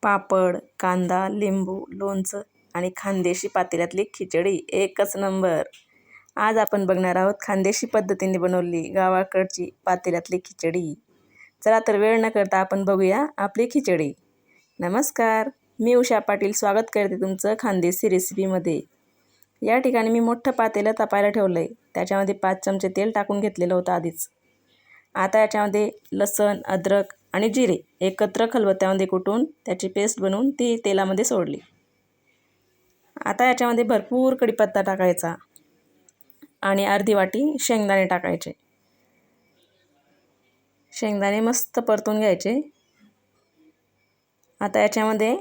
पापड, कांदा, लिंबू, लोणचं आणि खानदेशी पातेल्यातली खिचडी एकच नंबर. आज आपण बघणार आहोत खानदेशी पद्धतीने बनवलेली गावाकडची पातेल्यातली खिचडी. चला तर वेळ न करता आपण बघूया आपली खिचडी. नमस्कार, मी उषा पाटील स्वागत करते तुमचं खानदेशी रेसिपीमध्ये. या ठिकाणी मी मोठं पातेलं तापायला ठेवलं आहे. त्याच्यामध्ये 5 चमचे तेल टाकून घेतलेलं होतं आधीच. आता याच्यामध्ये लसण, अद्रक आणि जिरे एकत्र खलबत्त्यामध्ये कुटून त्याची पेस्ट बनवून ती तेलामध्ये सोडली. आता याच्यामध्ये भरपूर कढीपत्ता टाकायचा आणि अर्धी वाटी शेंगदाणे टाकायचे. शेंगदाणे मस्त परतून घ्यायचे. आता याच्यामध्ये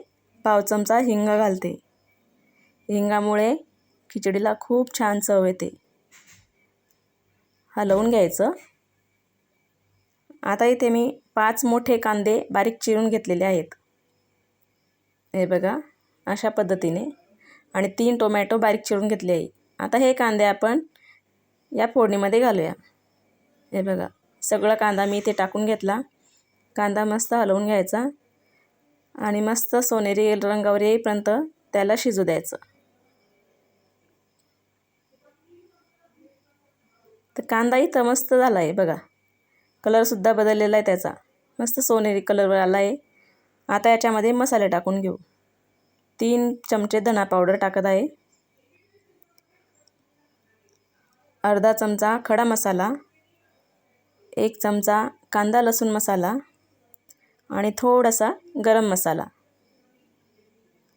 पाव चमचा हिंग घालते. हिंगामुळे खिचडीला खूप छान चव येते. हलवून घ्यायचं. आता इथे मी 5 मोठे कांदे बारीक चिरून घेतलेले आहेत. हे बघा अशा पद्धतीने, आणि 3 टोमॅटो बारीक चिरून घेतले आहे. आता हे कांदे आपण या फोडणीमध्ये घालूया. हे बघा सगळा कांदा मी इथे टाकून घेतला. कांदा मस्त हलवून घ्यायचा आणि मस्त सोनेरी रंगावर येईपर्यंत त्याला शिजू द्यायचं. तर कांदा इथं मस्त झाला आहे बघा. कलरसुद्धा बदललेला आहे त्याचा, मस्त सोनेरी कलरवर आला आहे. आता याच्यामध्ये मसाले टाकून घेऊ. 3 चमचे धना पावडर टाकत आहे. अर्धा चमचा खडा मसाला, 1 चमचा कांदा लसूण मसाला आणि थोडासा गरम मसाला.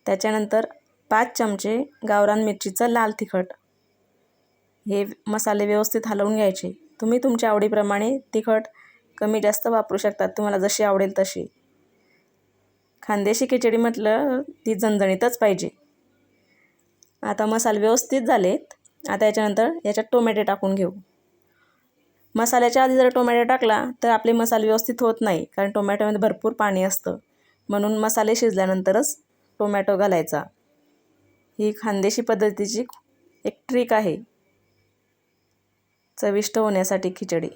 त्याच्यानंतर 5 चमचे गावरान मिरचीचं लाल तिखट. हे मसाले व्यवस्थित हलवून घ्यायचे. तुम्ही तुमच्या आवडीप्रमाणे तिखट कमी जास्त वापरू शकता, तुम्हाला जशी आवडेल तशी. खानदेशी खिचडी म्हटलं ती झणझणीतच पाहिजे. आता मसाले व्यवस्थित झालेत. आता याच्यानंतर याच्यात टोमॅटो टाकून घेऊ. मसाल्याच्या आधी जर टोमॅटो टाकला तर आपले मसाले व्यवस्थित होत नाही, कारण टोमॅटोमध्ये भरपूर पाणी असतं. म्हणून मसाले शिजल्यानंतरच टोमॅटो घालायचा. ही खानदेशी पद्धतीची एक ट्रिक आहे चविष्ट होण्यासाठी खिचडी.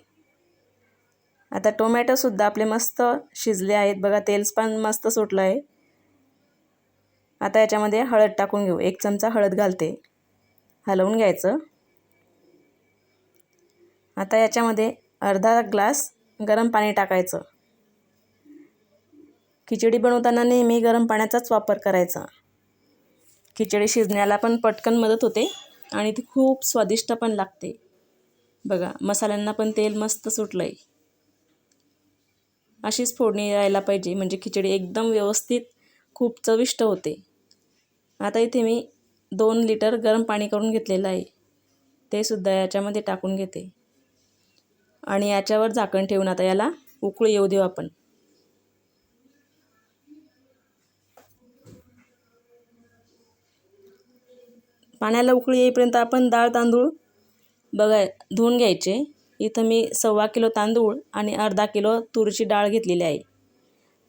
आता टोमॅटोसुद्धा आपले मस्त शिजले आहेत बघा. तेल पण मस्त सुटलं आहे. आता याच्यामध्ये हळद टाकून घेऊ. 1 चमचा हळद घालते. हलवून घ्यायचं. आता याच्यामध्ये अर्धा ग्लास गरम पाणी टाकायचं. खिचडी बनवताना नेहमी गरम पाण्याचाच वापर करायचा. खिचडी शिजण्याला पण पटकन मदत होते आणि ती खूप स्वादिष्ट पण लागते. बघा मसाल्यांना पण तेल मस्त सुटलं आहे. अशीच फोडणी यायला पाहिजे, म्हणजे खिचडी एकदम व्यवस्थित खूप चविष्ट होते. आता इथे मी 2 लिटर गरम पाणी करून घेतलेलं आहे. ते सुद्धा याच्यामध्ये टाकून घेते आणि याच्यावर झाकण ठेवून आता याला उकळी येऊ देऊ आपण. पाण्याला उकळी येईपर्यंत आपण डाळ तांदूळ बघा धुवून घ्यायचे. इथं मी 1.25 किलो तांदूळ आणि अर्धा किलो तुरीची डाळ घेतलेली आहे.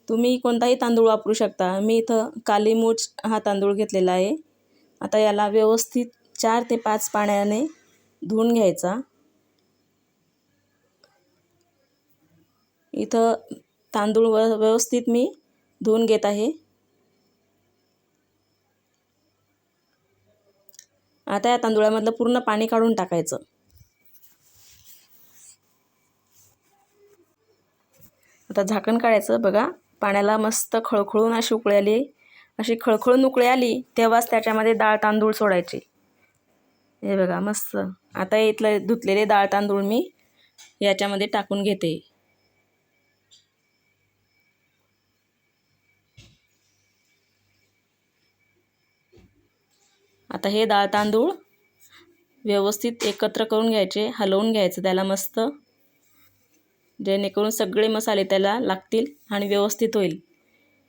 तुम्ही कोणताही तांदूळ वापरू शकता. मी इथं काली मूच हा तांदूळ घेतलेला आहे. आता याला व्यवस्थित 4 ते 5 पाण्याने धुवून घ्यायचा. इथं तांदूळ व्यवस्थित मी धुवून घेत आहे. आता या तांदूळामधलं पूर्ण पाणी काढून टाकायचं. आता झाकण काढायचं. बघा पाण्याला मस्त खळखळून अशी उकळी आली. अशी खळखळून उकळी आली तेव्हाच त्याच्यामध्ये डाळ तांदूळ सोडायचे. हे बघा मस्त. आता इथलं धुतलेले डाळ तांदूळ मी याच्यामध्ये टाकून घेते. आता हे डाळ तांदूळ व्यवस्थित एकत्र करून घ्यायचे. हलवून घ्यायचं त्याला मस्त, जेणेकरून सगळे मसाले त्याला लागतील आणि व्यवस्थित होईल.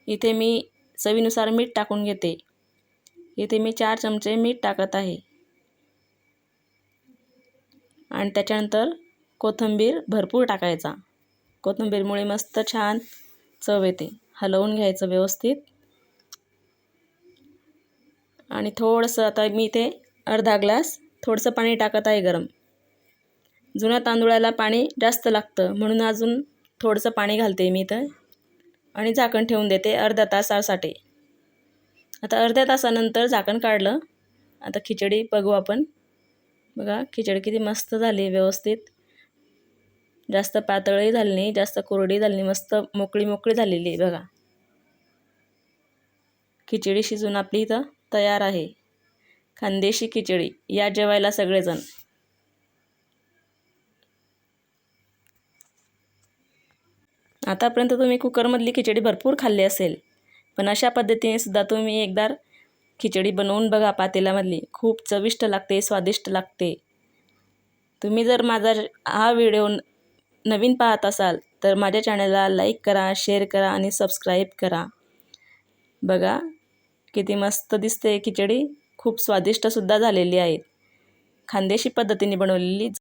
इथे मी चवीनुसार मीठ टाकून घेते. इथे मी 4 चमचे मीठ टाकत आहे आणि त्याच्यानंतर कोथिंबीर भरपूर टाकायचा. कोथिंबीरमुळे मस्त छान चव येते. हलवून घ्यायचं व्यवस्थित आणि थोडंसं आता मी इथे अर्धा ग्लास थोडंसं पाणी टाकत आहे गरम. जुन्या तांदूळाला पाणी जास्त लागतं म्हणून अजून थोडंसं पाणी घालते मी इथं. आणि झाकण ठेवून देते अर्धा तासासाठी. आता अर्ध्या तासानंतर झाकण काढलं. आता खिचडी बघू आपण. बघा खिचडी किती मस्त झाली, व्यवस्थित. जास्त पातळही झाली नाही, जास्त कोरडी झाली नाही, मस्त मोकळी मोकळी झालेली आहे बघा. खिचडी शिजून आपली इथं तयार आहे. खानदेशी खिचडी. या जेवायला सगळेजण. आतापर्यंत तुम्ही कुकरमधली खिचडी भरपूर खाल्ली असेल, पण अशा पद्धतीने सुद्धा तुम्ही एकदा खिचडी बनवून बघा पातेल्यामधली. खूप चविष्ट लागते, स्वादिष्ट लागते. तुम्ही जर माझा हा व्हिडिओ नवीन पाहत असाल तर माझ्या चॅनलला लाईक करा, शेअर करा आणि सबस्क्राईब करा. बघा किती मस्त दिसते खिचडी. खूप स्वादिष्टसुद्धा झालेली आहे. खानदेशी पद्धतीने बनवलेली